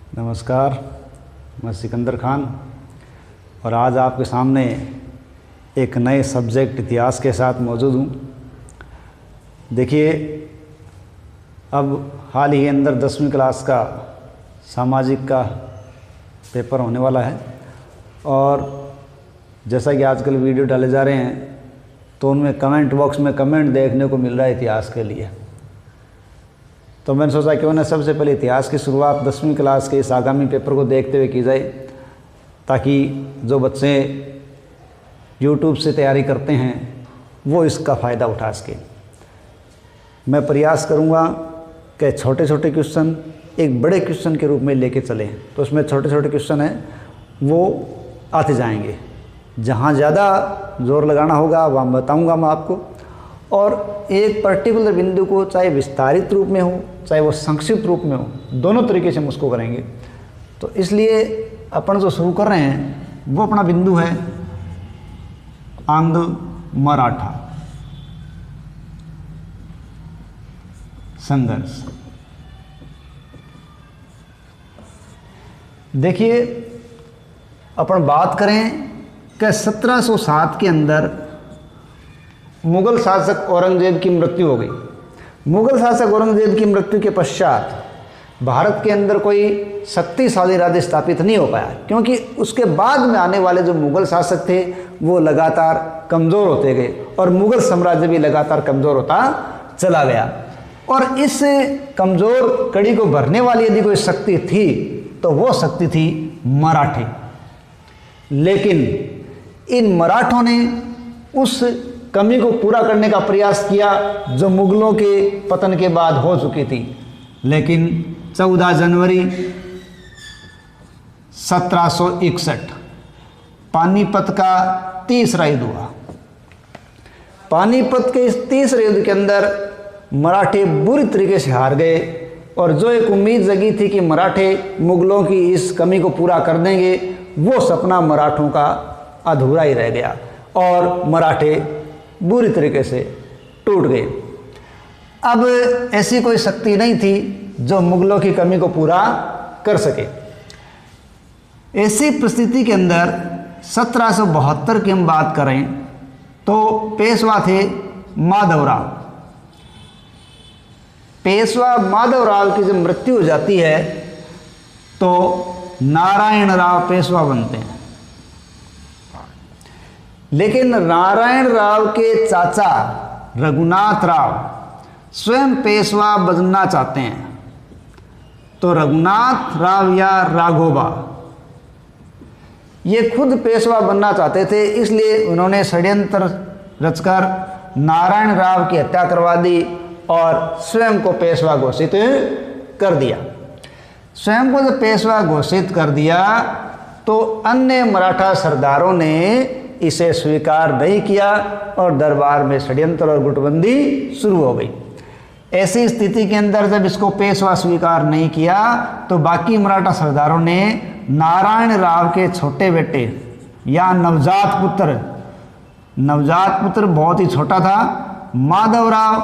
नमस्कार, मैं सिकंदर खान और आज आपके सामने एक नए सब्जेक्ट इतिहास के साथ मौजूद हूँ। देखिए, अब हाल ही अंदर 10वीं क्लास का सामाजिक का पेपर होने वाला है और जैसा कि आजकल वीडियो डाले जा रहे हैं तो उनमें कमेंट बॉक्स में कमेंट देखने को मिल रहा है इतिहास के लिए। तो मैंने सोचा क्यों ना सबसे पहले इतिहास की शुरुआत 10वीं क्लास के इस आगामी पेपर को देखते हुए की जाए, ताकि जो बच्चे YouTube से तैयारी करते हैं वो इसका फ़ायदा उठा सकें। मैं प्रयास करूँगा कि छोटे छोटे क्वेश्चन एक बड़े क्वेश्चन के रूप में लेके चलें, तो उसमें छोटे छोटे क्वेश्चन हैं वो आते जाएंगे। जहाँ ज़्यादा जोर लगाना होगा वहाँ बताऊँगा मैं आपको, और एक पर्टिकुलर बिंदु को चाहे विस्तारित रूप में हो चाहे वो संक्षिप्त रूप में हो, दोनों तरीके से हम उसको करेंगे। तो इसलिए अपन जो शुरू कर रहे हैं वो अपना बिंदु है आंग्ल मराठा संघर्ष। देखिए, अपन बात करें कि 1707 के अंदर मुगल शासक औरंगजेब की मृत्यु हो गई। मुगल शासक औरंगजेब की मृत्यु के पश्चात भारत के अंदर कोई शक्तिशाली राज्य स्थापित नहीं हो पाया, क्योंकि उसके बाद में आने वाले जो मुगल शासक थे वो लगातार कमज़ोर होते गए और मुगल साम्राज्य भी लगातार कमज़ोर होता चला गया। और इस कमज़ोर कड़ी को भरने वाली यदि कोई शक्ति थी तो वो शक्ति थी मराठे। लेकिन इन मराठों ने उस कमी को पूरा करने का प्रयास किया जो मुगलों के पतन के बाद हो चुकी थी। लेकिन 14 जनवरी 1761 पानीपत का तीसरा युद्ध हुआ। पानीपत के इस तीसरे युद्ध के अंदर मराठे बुरी तरीके से हार गए और जो एक उम्मीद जगी थी कि मराठे मुगलों की इस कमी को पूरा कर देंगे, वो सपना मराठों का अधूरा ही रह गया और मराठे बुरी तरीके से टूट गए। अब ऐसी कोई शक्ति नहीं थी जो मुगलों की कमी को पूरा कर सके। ऐसी परिस्थिति के अंदर 1772 की हम बात करें तो पेशवा थे माधवराव। पेशवा माधवराव की जब मृत्यु हो जाती है तो नारायण राव पेशवा बनते हैं। लेकिन नारायण राव के चाचा रघुनाथ राव स्वयं पेशवा बनना चाहते हैं। तो रघुनाथ राव या राघोबा ये खुद पेशवा बनना चाहते थे, इसलिए उन्होंने षड्यंत्र रचकर नारायण राव की हत्या करवा दी और स्वयं को पेशवा घोषित कर दिया। स्वयं को जब पेशवा घोषित कर दिया तो अन्य मराठा सरदारों ने इसे स्वीकार नहीं किया और दरबार में षड्यंत्र और गुटबंदी शुरू हो गई। ऐसी स्थिति के अंदर जब इसको पेशवा स्वीकार नहीं किया तो बाकी मराठा सरदारों ने नारायण राव के छोटे बेटे या नवजात पुत्र बहुत ही छोटा था, माधवराव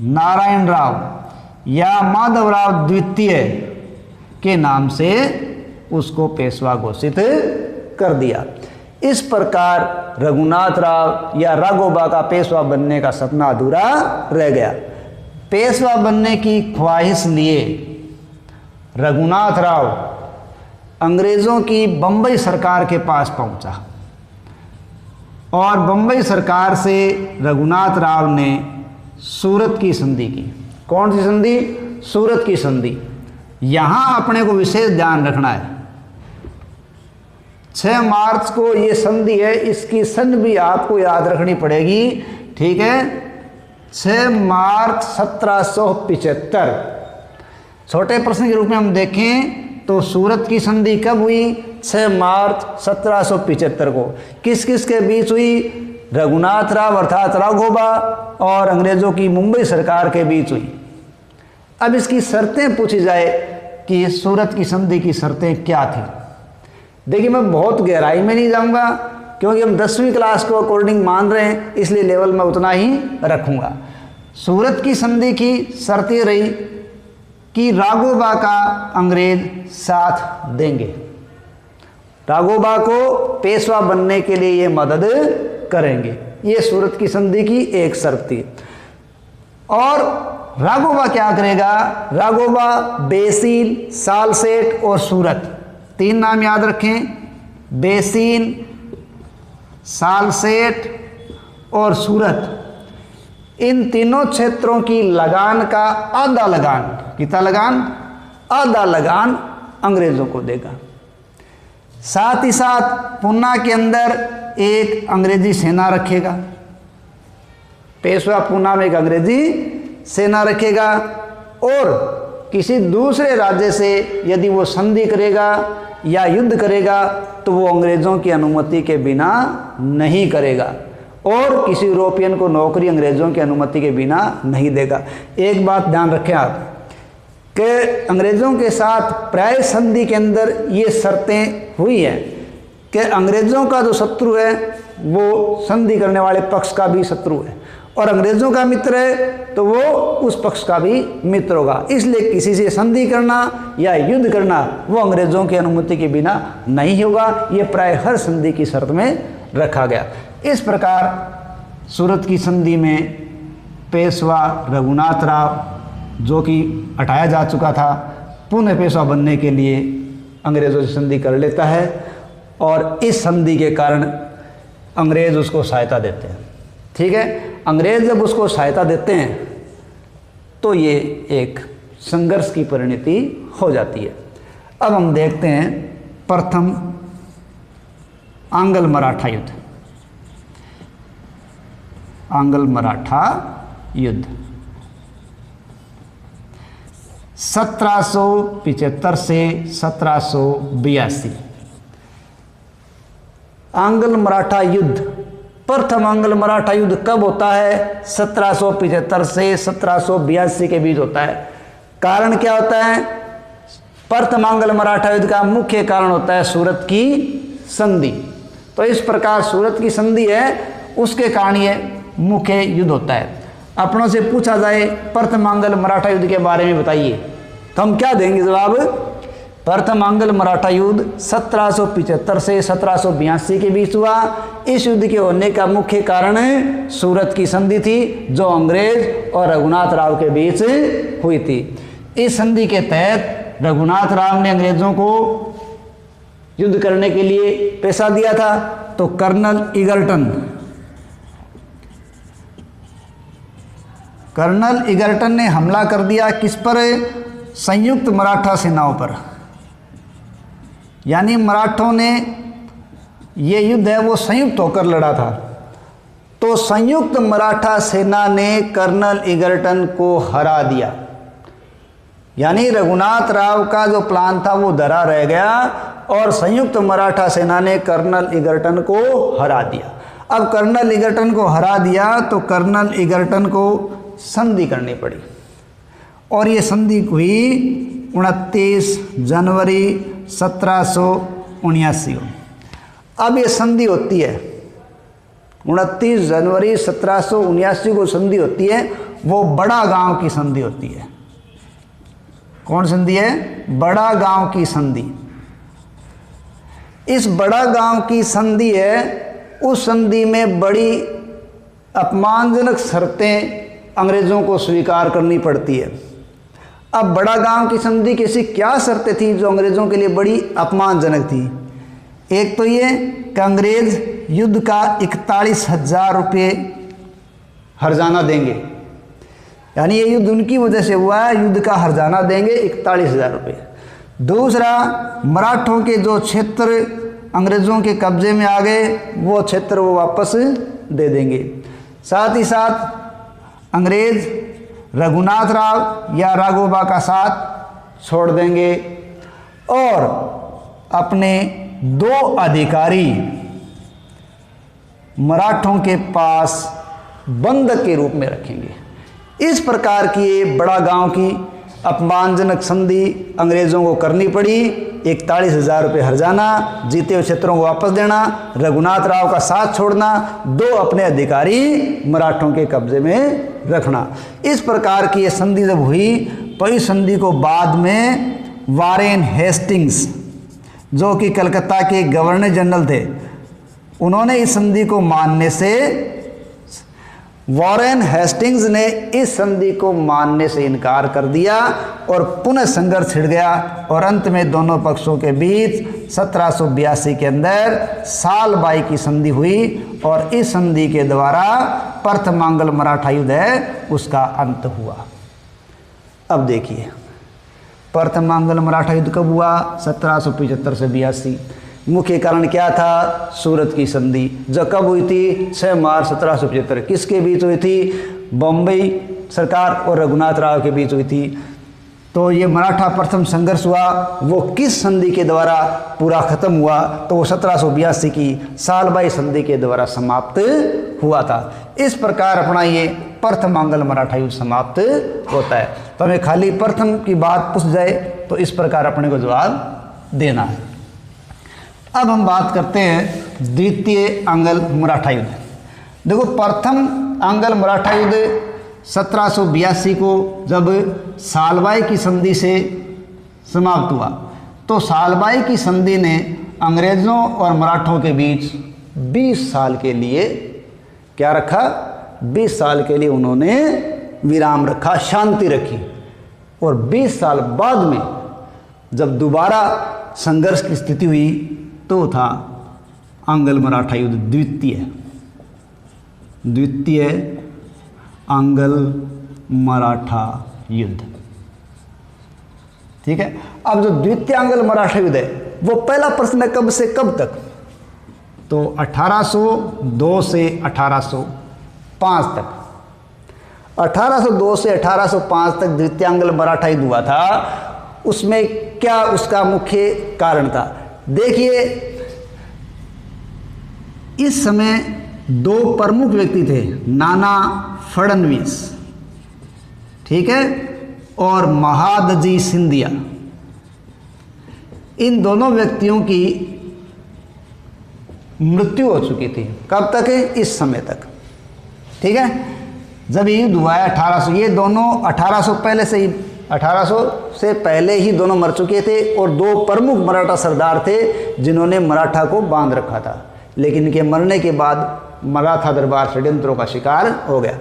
नारायण राव या माधवराव द्वितीय के नाम से उसको पेशवा घोषित कर दिया। इस प्रकार रघुनाथ राव या राघोबा का पेशवा बनने का सपना अधूरा रह गया। पेशवा बनने की ख्वाहिश लिए रघुनाथ राव अंग्रेज़ों की बंबई सरकार के पास पहुंचा और बंबई सरकार से रघुनाथ राव ने सूरत की संधि की। कौन सी संधि? सूरत की संधि। यहाँ अपने को विशेष ध्यान रखना है। 6 मार्च को ये संधि है, इसकी सन भी आपको याद रखनी पड़ेगी, ठीक है? 6 मार्च 1775। छोटे प्रश्न के रूप में हम देखें तो सूरत की संधि कब हुई? 6 मार्च 1775 को। किस किस के बीच हुई? रघुनाथ राव अर्थात राघोबा और अंग्रेज़ों की मुंबई सरकार के बीच हुई। अब इसकी शर्तें पूछी जाए कि सूरत की संधि की शर्तें क्या थी। देखिए, मैं बहुत गहराई में नहीं जाऊंगा क्योंकि हम 10वीं क्लास को अकॉर्डिंग मान रहे हैं, इसलिए लेवल में उतना ही रखूंगा। सूरत की संधि की शर्त ये रही कि राघोबा का अंग्रेज साथ देंगे, राघोबा को पेशवा बनने के लिए ये मदद करेंगे। ये सूरत की संधि की एक शर्त थी। और राघोबा क्या करेगा? राघोबा बेसीन, सालसेट और सूरत, तीन नाम याद रखें, बेसीन, सालसेट और सूरत, इन तीनों क्षेत्रों की लगान का आधा लगान, कितना लगान? आधा लगान अंग्रेजों को देगा। साथ ही साथ पूना के अंदर एक अंग्रेजी सेना रखेगा, पेशवा पूना में एक अंग्रेजी सेना रखेगा। और किसी दूसरे राज्य से यदि वो संधि करेगा या युद्ध करेगा तो वो अंग्रेज़ों की अनुमति के बिना नहीं करेगा, और किसी यूरोपियन को नौकरी अंग्रेज़ों की अनुमति के बिना नहीं देगा। एक बात ध्यान रखें आप कि अंग्रेज़ों के साथ प्राय संधि के अंदर ये शर्तें हुई हैं कि अंग्रेज़ों का जो शत्रु है वो संधि करने वाले पक्ष का भी शत्रु है, और अंग्रेज़ों का मित्र है तो वो उस पक्ष का भी मित्र होगा। इसलिए किसी से संधि करना या युद्ध करना वो अंग्रेज़ों की अनुमति के बिना नहीं होगा। ये प्राय हर संधि की शर्त में रखा गया। इस प्रकार सूरत की संधि में पेशवा रघुनाथ राव, जो कि हटाया जा चुका था, पुनः पेशवा बनने के लिए अंग्रेज़ों से संधि कर लेता है, और इस संधि के कारण अंग्रेज़ उसको सहायता देते हैं। ठीक है, अंग्रेज़ जब उसको सहायता देते हैं तो ये एक संघर्ष की परिणति हो जाती है। अब हम देखते हैं प्रथम आंग्ल मराठा युद्ध। आंग्ल मराठा युद्ध 1775 से 1782। आंग्ल मराठा युद्ध, प्रथम आंग्ल मराठा युद्ध कब होता है? 1775 से 1782 के बीच होता है। कारण क्या होता है? प्रथम आंग्ल मराठा युद्ध का मुख्य कारण होता है सूरत की संधि। तो इस प्रकार सूरत की संधि है, उसके कारण ये मुख्य युद्ध होता है। अपनों से पूछा जाए प्रथम आंग्ल मराठा युद्ध के बारे में बताइए, तो हम क्या देंगे जवाब? प्रथम आंग्ल मराठा युद्ध 1775 से 1782 के बीच हुआ। इस युद्ध के होने का मुख्य कारण सूरत की संधि थी, जो अंग्रेज और रघुनाथ राव के बीच हुई थी। इस संधि के तहत रघुनाथ राव ने अंग्रेजों को युद्ध करने के लिए पैसा दिया था, तो कर्नल इगर्टन ने हमला कर दिया किस पर? संयुक्त मराठा सेनाओं पर। यानी मराठों ने ये युद्ध है वो संयुक्त होकर लड़ा था। तो संयुक्त मराठा सेना ने कर्नल इगर्टन को हरा दिया। यानी रघुनाथ राव का जो प्लान था वो धरा रह गया, और संयुक्त मराठा सेना ने कर्नल इगर्टन को हरा दिया। अब कर्नल इगर्टन को हरा दिया तो कर्नल इगर्टन को संधि करनी पड़ी, और ये संधि हुई 29 जनवरी 1779 को। अब ये संधि होती है 29 जनवरी 1779 को संधि होती है, वो बड़ा गांव की संधि होती है। कौन संधि है? बड़ा गांव की संधि। इस बड़ा गांव की संधि है, उस संधि में बड़ी अपमानजनक शर्तें अंग्रेज़ों को स्वीकार करनी पड़ती है। अब बड़ा गांव की संधि की ऐसी क्या शर्तें थी जो अंग्रेज़ों के लिए बड़ी अपमानजनक थी? एक तो ये कि अंग्रेज़ युद्ध का 41,000 रुपये हर्जाना देंगे, यानी ये युद्ध उनकी वजह से हुआ है, युद्ध का हर्जाना देंगे 41,000 रुपये। दूसरा, मराठों के जो क्षेत्र अंग्रेज़ों के कब्जे में आ गए वो क्षेत्र वो वापस दे देंगे। साथ ही साथ अंग्रेज़ रघुनाथ राव या राघोबा का साथ छोड़ देंगे, और अपने 2 अधिकारी मराठों के पास बंधक के रूप में रखेंगे। इस प्रकार की ये बड़ा गांव की अपमानजनक संधि अंग्रेज़ों को करनी पड़ी। 41,000 रुपये हर्जाना, जीते हुए क्षेत्रों को वापस देना, रघुनाथ राव का साथ छोड़ना, 2 अपने अधिकारी मराठों के कब्जे में रखना। इस प्रकार की ये संधि जब हुई तो इस संधि को बाद में वारेन हेस्टिंग्स, जो कि कलकत्ता के गवर्नर जनरल थे, उन्होंने इस संधि को मानने से, वॉरेन हेस्टिंग्स ने इस संधि को मानने से इनकार कर दिया और पुनः संघर्ष छिड़ गया और अंत में दोनों पक्षों के बीच 1782 के अंदर सालबाई की संधि हुई और इस संधि के द्वारा प्रथम आंग्ल मराठा युद्ध है उसका अंत हुआ। अब देखिए प्रथम आंग्ल मराठा युद्ध कब हुआ? 1775 से 82। मुख्य कारण क्या था? सूरत की संधि, जो कब हुई थी? 6 मार्च 1775। किसके बीच हुई थी? बम्बई सरकार और रघुनाथ राव के बीच हुई थी। तो ये मराठा प्रथम संघर्ष हुआ, वो किस संधि के द्वारा पूरा खत्म हुआ? तो वो 1782 की सालबाई संधि के द्वारा समाप्त हुआ था। इस प्रकार अपना ये प्रथम आंग्ल मराठा युद्ध समाप्त होता है। तो हमें खाली प्रथम की बात पूछ जाए तो इस प्रकार अपने को जवाब देना है। अब हम बात करते हैं द्वितीय आंग्ल मराठा युद्ध। देखो प्रथम आंग्ल मराठा युद्ध 1782 को जब सालबाई की संधि से समाप्त हुआ, तो सालबाई की संधि ने अंग्रेज़ों और मराठों के बीच 20 साल के लिए क्या रखा? 20 साल के लिए उन्होंने विराम रखा, शांति रखी। और 20 साल बाद में जब दोबारा संघर्ष की स्थिति हुई तो था आंग्ल मराठा युद्ध, द्वितीय आंग्ल मराठा युद्ध। ठीक है। अब जो द्वितीय आंग्ल मराठा युद्ध है वो पहला प्रश्न कब से कब तक? तो 1802 से 1805 तक। 1802 से 1805 तक द्वितीय आंग्ल मराठा युद्ध हुआ था। उसमें क्या उसका मुख्य कारण था? देखिए इस समय 2 प्रमुख व्यक्ति थे, नाना फडणवीस, ठीक है, और महादजी सिंधिया। इन दोनों व्यक्तियों की मृत्यु हो चुकी थी। कब तक है? इस समय तक। ठीक है। जब ये युद्ध हुआ है 1800, ये दोनों 1800 पहले से ही 1800 से पहले ही दोनों मर चुके थे और 2 प्रमुख मराठा सरदार थे जिन्होंने मराठा को बांध रखा था। लेकिन इनके मरने के बाद मराठा दरबार षड्यंत्रों का शिकार हो गया।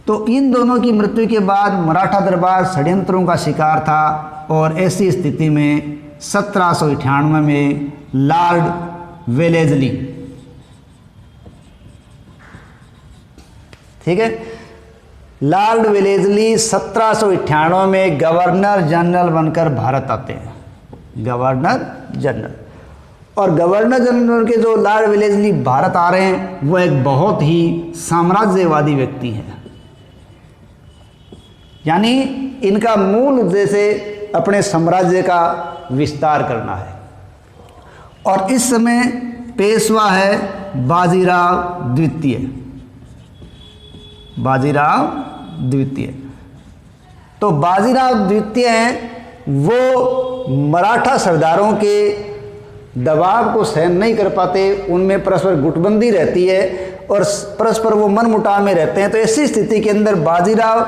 तो इन दोनों की मृत्यु के बाद मराठा दरबार षड्यंत्रों का शिकार था और ऐसी स्थिति में 1798 में लॉर्ड वेलेस्ली, ठीक है, लॉर्ड वेलेस्ली 1798 में गवर्नर जनरल बनकर भारत आते हैं, गवर्नर जनरल। और गवर्नर जनरल के जो लॉर्ड वेलेस्ली भारत आ रहे हैं वो एक बहुत ही साम्राज्यवादी व्यक्ति हैं। यानी इनका मूल उद्देश्य अपने साम्राज्य का विस्तार करना है। और इस समय पेशवा है बाजीराव द्वितीय, बाजीराव द्वितीय। तो बाजीराव द्वितीय हैं, वो मराठा सरदारों के दबाव को सहन नहीं कर पाते, उनमें परस्पर गुटबंदी रहती है और परस्पर वो मनमुटाव में रहते हैं। तो ऐसी स्थिति के अंदर बाजीराव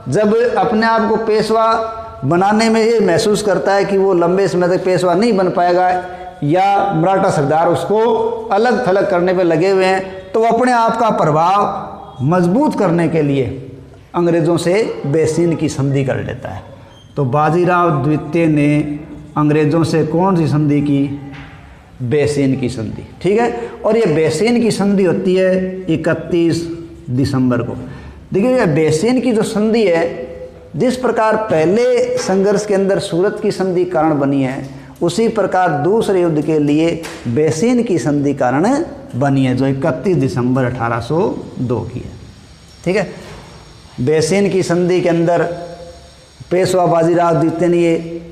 जब अपने आप को पेशवा बनाने में ये महसूस करता है कि वो लंबे समय तक पेशवा नहीं बन पाएगा या मराठा सरदार उसको अलग थलग करने पे लगे हुए हैं, तो वो अपने आप का प्रभाव मजबूत करने के लिए अंग्रेज़ों से बेसीन की संधि कर लेता है। तो बाजीराव द्वितीय ने अंग्रेज़ों से कौन सी संधि की? बेसीन की संधि। ठीक है। और ये बेसीन की संधि होती है 31 दिसंबर को। देखिए ये बेसीन की जो संधि है, जिस प्रकार पहले संघर्ष के अंदर सूरत की संधि कारण बनी है, उसी प्रकार दूसरे युद्ध के लिए बेसीन की संधि कारण बनी है, जो 31 दिसंबर 1802 की है। ठीक है। बेसीन की संधि के अंदर पेशवा बाजीराव द्वितीय ने ये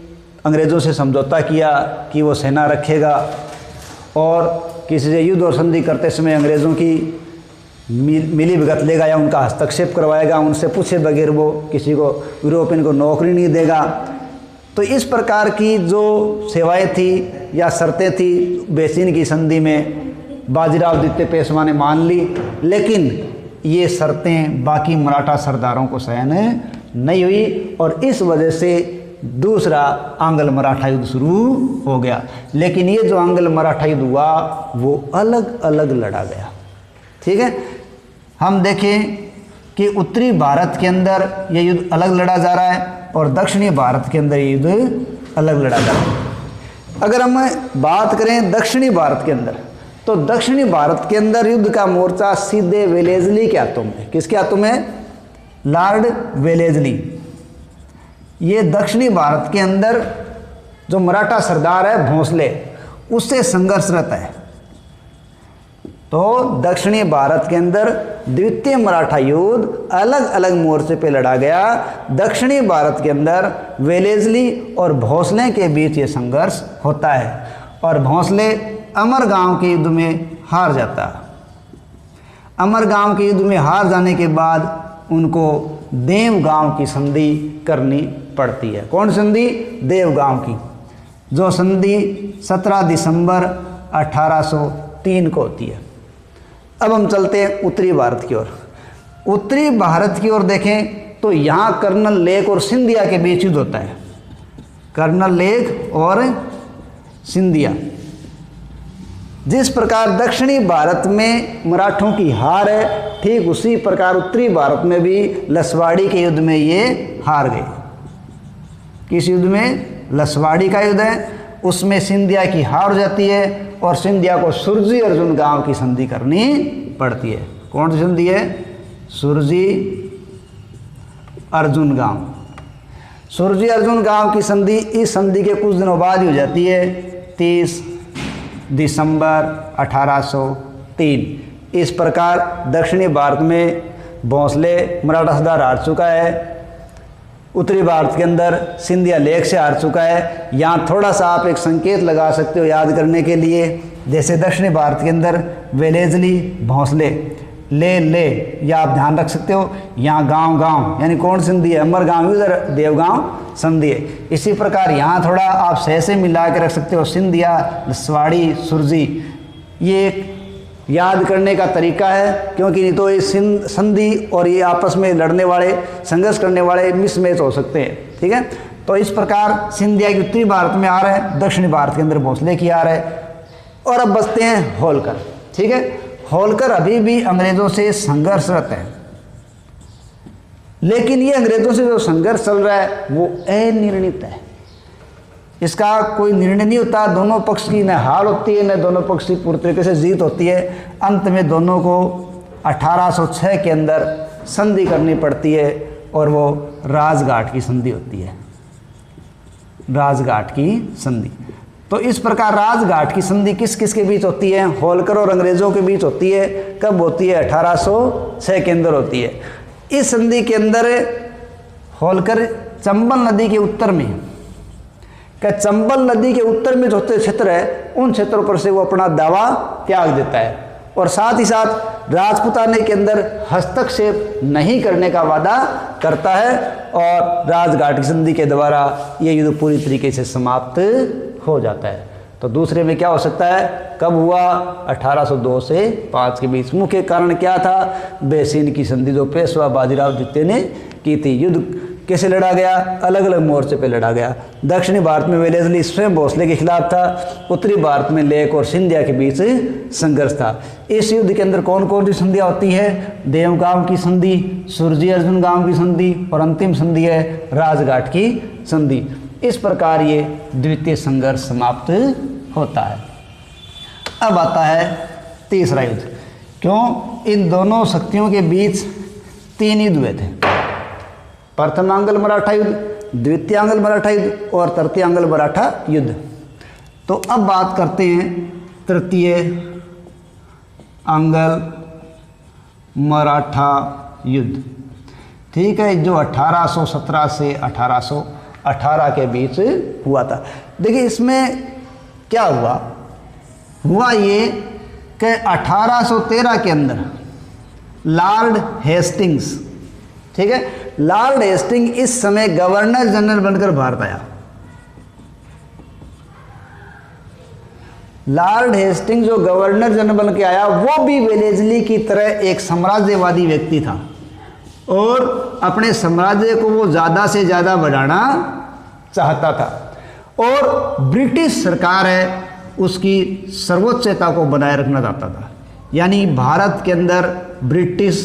अंग्रेज़ों से समझौता किया कि वो सेना रखेगा और किसी से युद्ध और संधि करते समय अंग्रेज़ों की मिली भगत लेगा या उनका हस्तक्षेप करवाएगा, उनसे पूछे बगैर वो किसी को यूरोपियन को नौकरी नहीं देगा। तो इस प्रकार की जो सेवाएं थी या शर्तें थी बेसीन की संधि में, बाजीराव द्वितीय पेशवा ने मान ली, लेकिन ये शर्तें बाकी मराठा सरदारों को सहन नहीं हुई और इस वजह से दूसरा आंग्ल मराठा युद्ध शुरू हो गया। लेकिन ये जो आंग्ल मराठा युद्ध हुआ वो अलग अलग लड़ा गया। ठीक है, हम देखें कि उत्तरी भारत के अंदर ये युद्ध अलग लड़ा जा रहा है और दक्षिणी भारत के अंदर ये युद्ध अलग लड़ा जा रहा है। अगर हम बात करें दक्षिणी भारत के अंदर, तो दक्षिणी भारत के अंदर युद्ध का मोर्चा सीधे वेलेस्ली के हाथों में। किसके हाथों में? Lord Wellesley. ये दक्षिणी भारत के अंदर जो मराठा सरदार है भोंसले, उससे संघर्षरत है। तो दक्षिणी भारत के अंदर द्वितीय मराठा युद्ध अलग अलग मोर्चे पे लड़ा गया। दक्षिणी भारत के अंदर वेलेस्ली और भोंसले के बीच ये संघर्ष होता है और भोंसले अमरगांव के युद्ध में हार जाता। अमरगांव के युद्ध में हार जाने के बाद उनको देवगांव की संधि करनी पड़ती है। कौन संधि? देवगांव की, जो संधि 17 दिसंबर 1803 को होती है। अब हम चलते हैं उत्तरी भारत की ओर। उत्तरी भारत की ओर देखें तो यहाँ कर्नल लेक और सिंधिया के बीच युद्ध होता है। कर्नल लेक और सिंधिया। जिस प्रकार दक्षिणी भारत में मराठों की हार है, ठीक उसी प्रकार उत्तरी भारत में भी लसवाड़ी के युद्ध में ये हार गए। किस युद्ध में? लसवाड़ी का युद्ध है, उसमें सिंधिया की हार हो जाती है और सिंधिया को सुरजी अर्जुन गांव की संधि करनी पड़ती है। कौन सी संधि है? सुरजी अर्जुन गांव। सुरजी अर्जुन गांव की संधि इस संधि के कुछ दिनों बाद ही हो जाती है, 30 दिसंबर 1803। इस प्रकार दक्षिणी भारत में भोंसले मराठा सरदार हार चुका है, उत्तरी भारत के अंदर सिंधिया लेक से हार चुका है। यहाँ थोड़ा सा आप एक संकेत लगा सकते हो याद करने के लिए, जैसे दक्षिणी भारत के अंदर वेलेस्ली भोंसले ले या आप ध्यान रख सकते हो। यहाँ गांव यानी कौन संधि है? अमरगांव, उधर देवगांव संधि है। इसी प्रकार यहाँ थोड़ा आप सह से मिला के रख सकते हो, सिंधिया, लसवाड़ी, सुरजी। ये एक याद करने का तरीका है, क्योंकि नहीं तो ये संधि और ये आपस में लड़ने वाले, संघर्ष करने वाले मिसमैच हो सकते हैं। ठीक है, तो इस प्रकार सिंधिया की उत्तरी भारत में आ रहा है, दक्षिणी भारत के अंदर भोंसले की आ रहा है। और अब बचते हैं होलकर। ठीक है, होलकर अभी भी अंग्रेजों से संघर्षरत है, लेकिन ये अंग्रेजों से जो संघर्ष चल रहा है वो अनिर्णित है। इसका कोई निर्णय नहीं होता, दोनों पक्ष की न हार होती है न दोनों पक्ष की पूरी तरीके से जीत होती है। अंत में दोनों को 1806 के अंदर संधि करनी पड़ती है और वो राजघाट की संधि होती है। राजघाट की संधि। तो इस प्रकार राजघाट की संधि किस किस के बीच होती है? होलकर और अंग्रेजों के बीच होती है। कब होती है? 1806 के अंदर होती है। इस संधि के अंदर होलकर चंबल नदी के उत्तर में, चंबल नदी के उत्तर में जो क्षेत्र है उन क्षेत्रों पर से वो अपना दावा त्याग देता है और साथ ही साथ राजपूताने के अंदर हस्तक्षेप नहीं करने का वादा करता है और राजघाट की संधि के द्वारा ये युद्ध पूरी तरीके से समाप्त हो जाता है। तो दूसरे में क्या हो सकता है? कब हुआ? 1802 से 5 के बीच। मुख्य कारण क्या था? बेसिन की संधि जो पेशवा बाजीराव द्वितीय ने की थी। युद्ध कैसे लड़ा गया? अलग अलग मोर्चे पे लड़ा गया। दक्षिणी भारत में वेलेस्ली स्वयं भोंसले के खिलाफ था, उत्तरी भारत में लेक और सिंधिया के बीच संघर्ष था। इस युद्ध के अंदर कौन कौन सी संधियाँ होती है? देवगांव की संधि, सुरजी अर्जुन गांव की संधि और अंतिम संधि है राजघाट की संधि। इस प्रकार ये द्वितीय संघर्ष समाप्त होता है। अब आता है तीसरा युद्ध। क्यों? इन दोनों शक्तियों के बीच 3 युद्ध हुए थे। प्रथम आंग्ल मराठा युद्ध, द्वितीय आंग्ल मराठा युद्ध और तृतीय आंग्ल मराठा युद्ध। तो अब बात करते हैं तृतीय आंग्ल मराठा युद्ध। ठीक है, जो 1817 से 1818 के बीच हुआ था। देखिए इसमें क्या हुआ? हुआ ये कि 1813 के अंदर लॉर्ड हेस्टिंग्स, ठीक है, लॉर्ड हेस्टिंग इस समय गवर्नर जनरल बनकर भारत आया। लॉर्ड हेस्टिंग जो गवर्नर जनरल बन के आया वो भी वेलेस्ली की तरह एक साम्राज्यवादी व्यक्ति था। और अपने साम्राज्य को वो ज़्यादा से ज़्यादा बढ़ाना चाहता था और ब्रिटिश सरकार है उसकी सर्वोच्चता को बनाए रखना चाहता था। यानी भारत के अंदर ब्रिटिश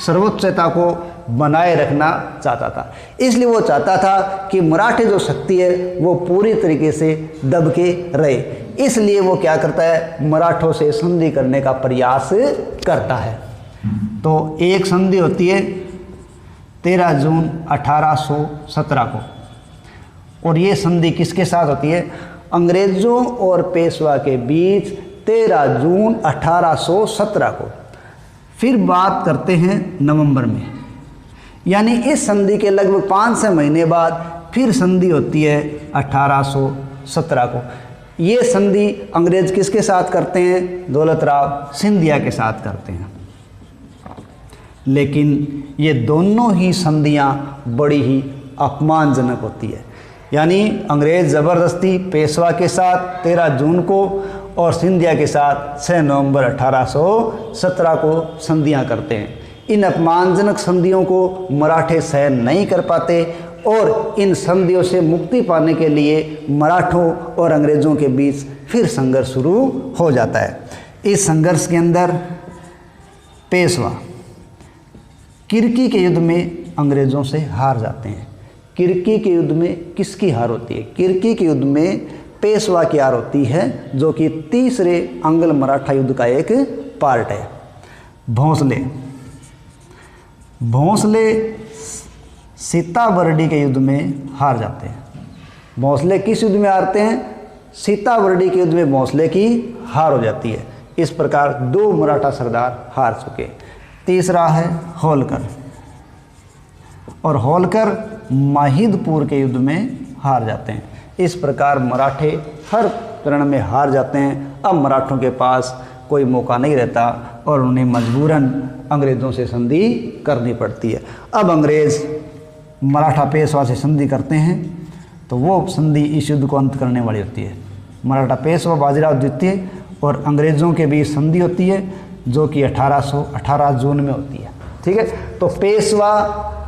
सर्वोच्चता को बनाए रखना चाहता था। इसलिए वो चाहता था कि मराठी जो शक्ति है वो पूरी तरीके से दब के रहे। इसलिए वो क्या करता है, मराठों से संधि करने का प्रयास करता है। तो एक संधि होती है 13 जून 1817 को, और ये संधि किसके साथ होती है, अंग्रेज़ों और पेशवा के बीच 13 जून 1817 को। फिर बात करते हैं नवंबर में, यानी इस संधि के लगभग 5 महीने बाद फिर संधि होती है 1817 को। ये संधि अंग्रेज किसके साथ करते हैं, दौलतराव सिंधिया के साथ करते हैं। लेकिन ये दोनों ही संधियां बड़ी ही अपमानजनक होती है। यानी अंग्रेज़ ज़बरदस्ती पेशवा के साथ 13 जून को और सिंधिया के साथ 6 नवंबर 1817 को संधियां करते हैं। इन अपमानजनक संधियों को मराठे सहन नहीं कर पाते और इन संधियों से मुक्ति पाने के लिए मराठों और अंग्रेज़ों के बीच फिर संघर्ष शुरू हो जाता है। इस संघर्ष के अंदर पेशवा किर्की के युद्ध में अंग्रेज़ों से हार जाते हैं। किर्की के युद्ध में किसकी हार होती है, किर्की के युद्ध में पेशवा की हार होती है, जो कि तीसरे अंग्ल मराठा युद्ध का एक पार्ट है। भोंसले सीताबर्डी के युद्ध में हार जाते हैं। भोंसले किस युद्ध में हारते हैं, सीताबर्डी के युद्ध में भोंसले की हार हो जाती है। इस प्रकार 2 मराठा सरदार हार चुके। तीसरा है होलकर, और होलकर माहिदपुर के युद्ध में हार जाते हैं। इस प्रकार मराठे हर रण में हार जाते हैं। अब मराठों के पास कोई मौका नहीं रहता और उन्हें मजबूरन अंग्रेज़ों से संधि करनी पड़ती है। अब अंग्रेज़ मराठा पेशवा से संधि करते हैं तो वो संधि इस युद्ध को अंत करने वाली होती है। मराठा पेशवा बाजीराव द्वितीय और अंग्रेज़ों के बीच संधि होती है, जो कि 1818 जून में होती है। ठीक है, तो पेशवा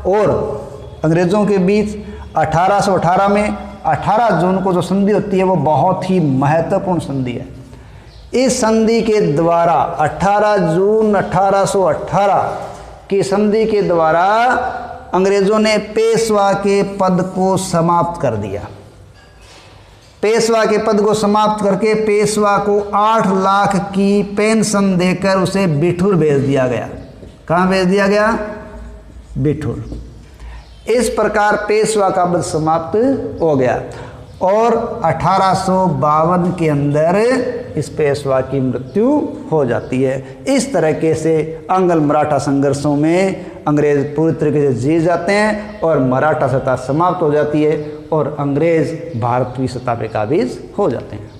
और अंग्रेज़ों के बीच 1818 में 18 जून को जो संधि होती है वो बहुत ही महत्वपूर्ण संधि है। इस संधि के द्वारा 18 जून 1818 की संधि के द्वारा अंग्रेज़ों ने पेशवा के पद को समाप्त कर दिया। पेशवा के पद को समाप्त करके पेशवा को 8 लाख की पेंशन देकर उसे बिठूर भेज दिया गया। कहाँ भेज दिया गया, बिठूर। इस प्रकार पेशवा का पद समाप्त हो गया और 1852 के अंदर इस पेशवा की मृत्यु हो जाती है। इस तरीके से अंग्ल मराठा संघर्षों में अंग्रेज़ पूरी तरीके से जीत जाते हैं और मराठा सत्ता समाप्त हो जाती है और अंग्रेज़ भारत की सत्ता पे काबिज हो जाते हैं।